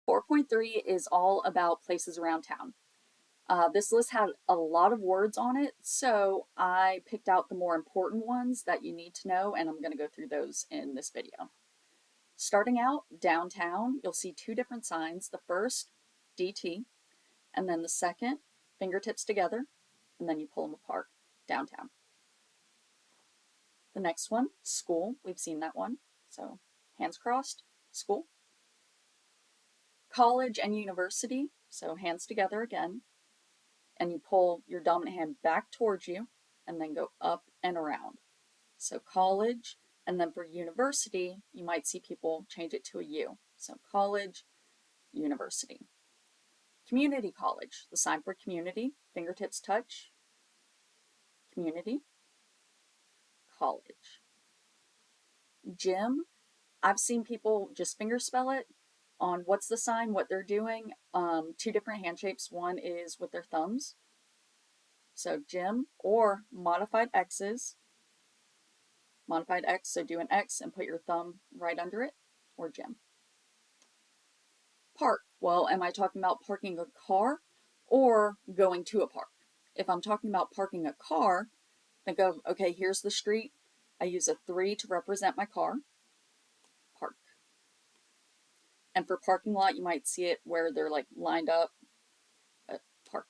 4.3 is all about places around town. This list had a lot of words on it, so I picked out the more important ones that you need to know, and I'm going to go through those in this video. Starting out downtown, you'll see two different signs. The first, DT, and then the second, fingertips together, and then you pull them apart, downtown. The next one, school, we've seen that one, so hands crossed, school. College and university, so hands together again, and you pull your dominant hand back towards you and then go up and around. So college, and then for university, you might see people change it to a U. So college, university. Community college, the sign for community, fingertips touch, community, college. Gym, I've seen people just fingerspell it on what's the sign, what they're doing. Two different hand shapes. One is with their thumbs, so gym, or modified X's. Modified X, so do an X and put your thumb right under it, or gym. Park, well, am I talking about parking a car or going to a park? If I'm talking about parking a car, think of, okay, here's the street. I use a 3 to represent my car, park. And for parking lot, you might see it where they're like lined up, park.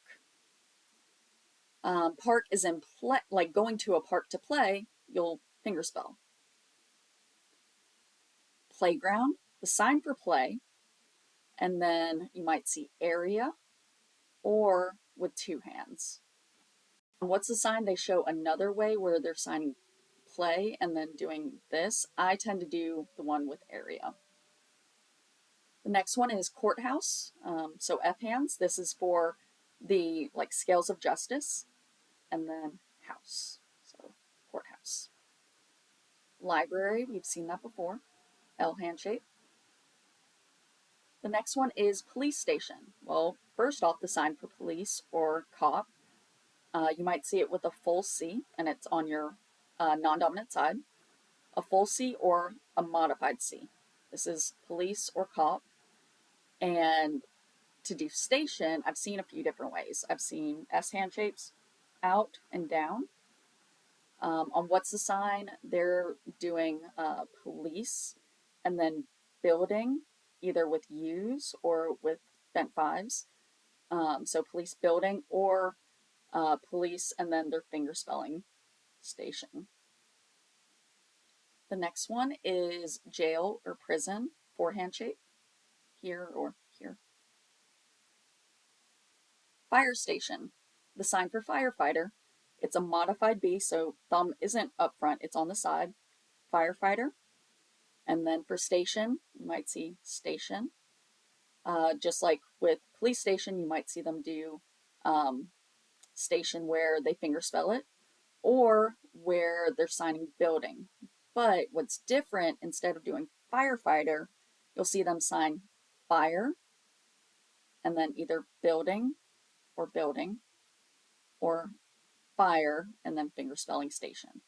Park is in play, like going to a park to play, you'll fingerspell. Playground, the sign for play, and then you might see area or with two hands. And what's the sign? They show another way where they're signing play and then doing this. I tend to do the one with area. The next one is courthouse. So F hands. This is for the like scales of justice, and then house. So courthouse. Library. We've seen that before. L hand shape. The next one is police station. Well, first off, the sign for police or cop. You might see it with a full C, and it's on your non-dominant side. A full C or a modified C. This is police or cop. And to do station, I've seen a few different ways. I've seen S hand shapes, out and down. On what's the sign, they're doing police and then building, either with U's or with bent fives. So police building or police and then their finger spelling station. The next one is jail or prison, forehand shape, here or here. Fire station, the sign for firefighter. It's a modified B, so thumb isn't up front, it's on the side. Firefighter. And then for station, you might see station. Just like with police station, you might see them do station where they fingerspell it, or where they're signing building. But what's different, instead of doing firefighter, you'll see them sign fire, and then either building, or fire, and then fingerspelling station.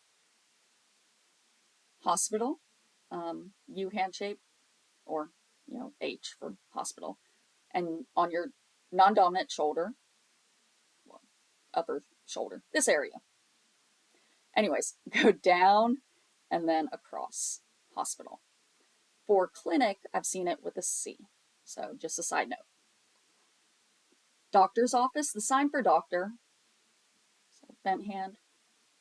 Hospital, U hand shape, or H for hospital. And on your non-dominant shoulder, well, upper shoulder, this area. Anyways, go down and then across, hospital. For clinic, I've seen it with a C. So just a side note. Doctor's office, the sign for doctor, so bent hand.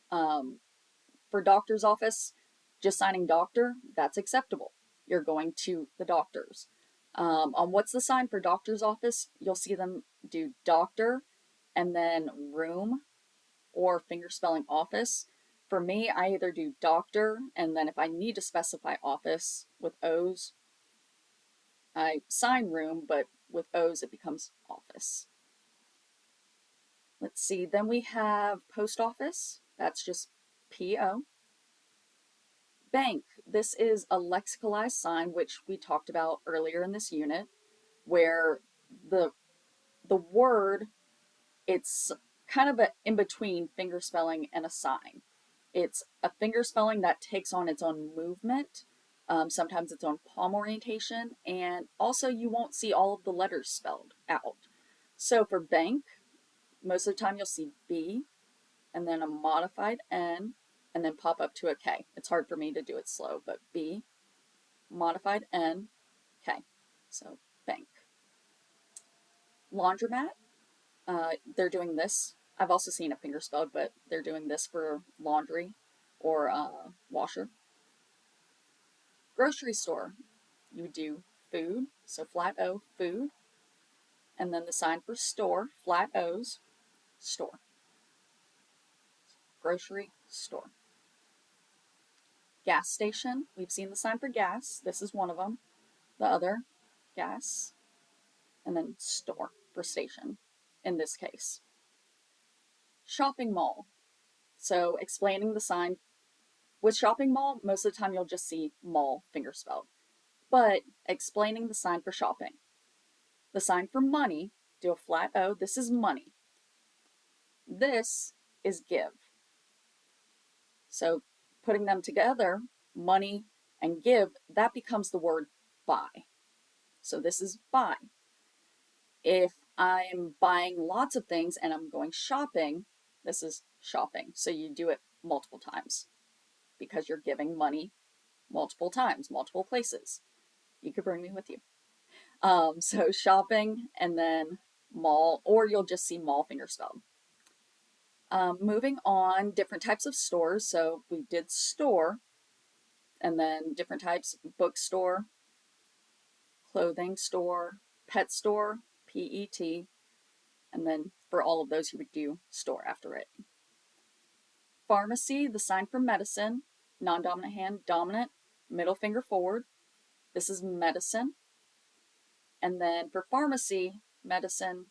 For doctor's office, just signing doctor, that's acceptable. You're going to the doctors. On what's the sign for doctor's office, you'll see them do doctor and then room or fingerspelling office. For me, I either do doctor, and then if I need to specify office with O's, I sign room, but with O's it becomes office. Let's see, then we have post office, that's just P-O. Bank, this is a lexicalized sign, which we talked about earlier in this unit, where the word, it's kind of in between fingerspelling and a sign. It's a fingerspelling that takes on its own movement, Sometimes it's on palm orientation, and also you won't see all of the letters spelled out. So for bank, most of the time you'll see B and then a modified N and then pop up to a K. It's hard for me to do it slow, but B, modified N, K. So bank. Laundromat, they're doing this. I've also seen it finger spelled, but they're doing this for laundry or washer. Grocery store, you do food, so flat O, food, and then the sign for store, flat O's, store. Grocery store. Gas station, we've seen the sign for gas. This is one of them. The other, gas, and then store for station in this case. Shopping mall. So explaining the sign. With shopping mall, most of the time you'll just see mall finger spelled. But explaining the sign for shopping. The sign for money, do a flat O, this is money. This is give. So putting them together, money and give, that becomes the word buy. So this is buy. If I'm buying lots of things and I'm going shopping, this is shopping. So you do it multiple times because you're giving money multiple times, multiple places. You could bring me with you. So shopping and then mall, or you'll just see mall finger spelled. Moving on, different types of stores. So we did store, and then different types: bookstore, clothing store, pet store, PET, and then for all of those you would do store after it. Pharmacy, the sign for medicine, non-dominant hand, dominant, middle finger forward. This is medicine. And then for pharmacy, medicine,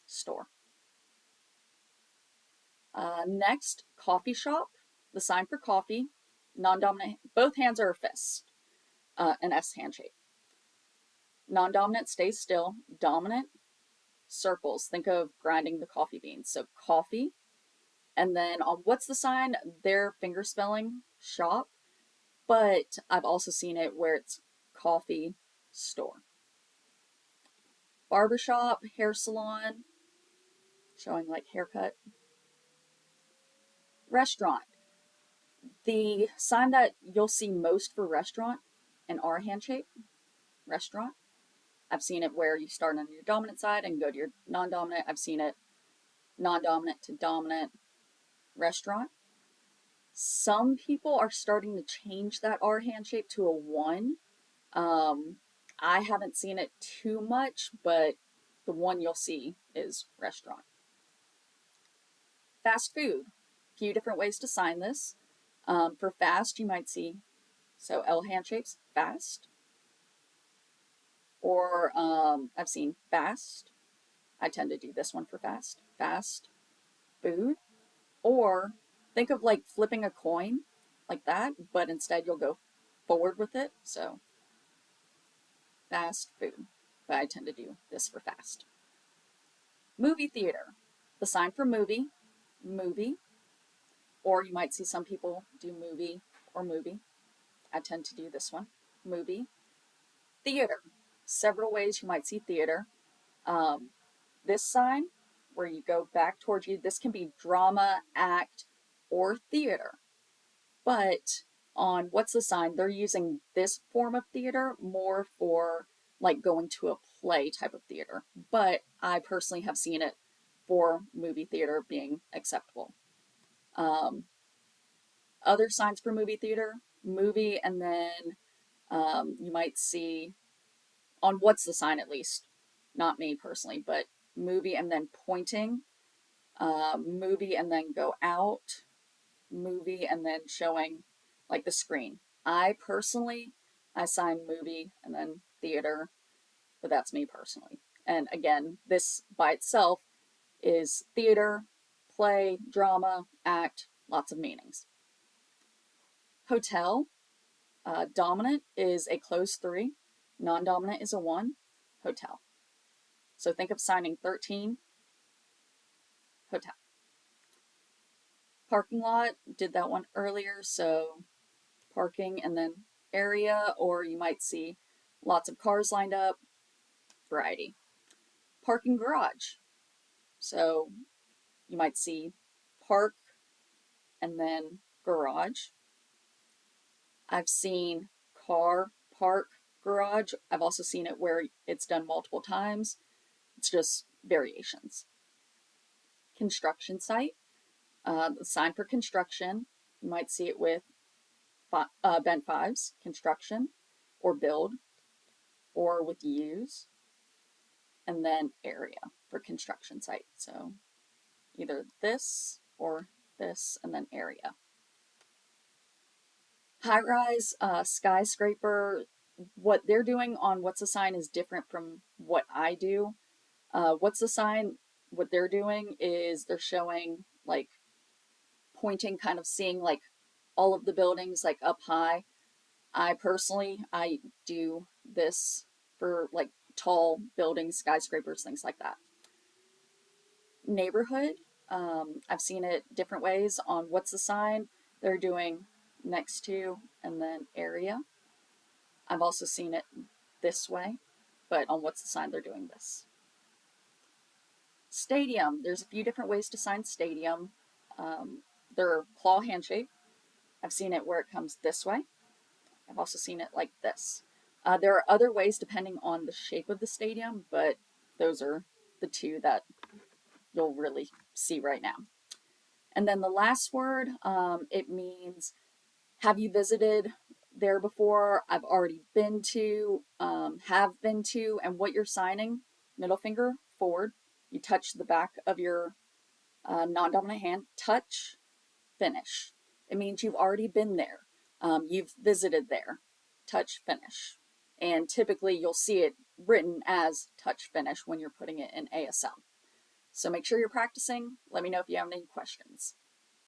store. Next, coffee shop, the sign for coffee, non-dominant, both hands are a fist, an S handshake. Non-dominant stays still, dominant, circles. Think of grinding the coffee beans. So coffee, and then on what's the sign? Their finger spelling, shop, but I've also seen it where it's coffee, store. Barbershop, hair salon, showing like haircut. Restaurant. The sign that you'll see most for restaurant, an R handshake, restaurant. I've seen it where you start on your dominant side and go to your non-dominant. I've seen it non-dominant to dominant, restaurant. Some people are starting to change that R handshake to a 1. I haven't seen it too much, but the one you'll see is restaurant. Fast food. A few different ways to sign this. For fast, you might see, so L handshakes, fast. Or I've seen fast. I tend to do this one for fast. Fast food. Or think of like flipping a coin like that, but instead you'll go forward with it. So fast food. But I tend to do this for fast. Movie theater. The sign for movie, movie. Or you might see some people do movie or movie. I tend to do this one, movie. Theater. Several ways you might see theater. This sign, where you go back towards you, this can be drama, act, or theater. But on what's the sign, they're using this form of theater more for like going to a play type of theater. But I personally have seen it for movie theater being acceptable. Other signs for movie theater, movie, and then you might see on what's the sign at least, not me personally, but movie and then pointing, movie and then go out, movie and then showing like the screen. I personally, I sign movie and then theater, but that's me personally. And again, this by itself is theater, play, drama, act, lots of meanings. Hotel, dominant is a closed 3, non-dominant is a 1, hotel. So think of signing 13, hotel. Parking lot, did that one earlier, so parking and then area, or you might see lots of cars lined up, variety. Parking garage. So you might see park and then garage. I've seen car, park, garage. I've also seen it where it's done multiple times. It's just variations. Construction site. The sign for construction. You might see it with bent fives, construction, or build, or with use, and then area for construction site. So either this or this, and then area. High rise, skyscraper, what they're doing on What's a Sign is different from what I do. What's a Sign, what they're doing is they're showing like pointing, kind of seeing like all of the buildings like up high. I do this for like tall buildings, skyscrapers, things like that. Neighborhood, I've seen it different ways on What's the Sign. They're doing next to and then area. I've also seen it this way, but on What's the Sign, they're doing this. Stadium, there's a few different ways to sign stadium. They're claw handshake. I've seen it where it comes this way. I've also seen it like this. There are other ways depending on the shape of the stadium, but those are the two that you'll really see right now. And then the last word, it means, have you visited there before? I've already been to, have been to, and what you're signing, middle finger forward. You touch the back of your non-dominant hand, touch, finish. It means you've already been there. You've visited there. Touch, finish. And typically you'll see it written as touch, finish when you're putting it in ASL. So make sure you're practicing. Let me know if you have any questions.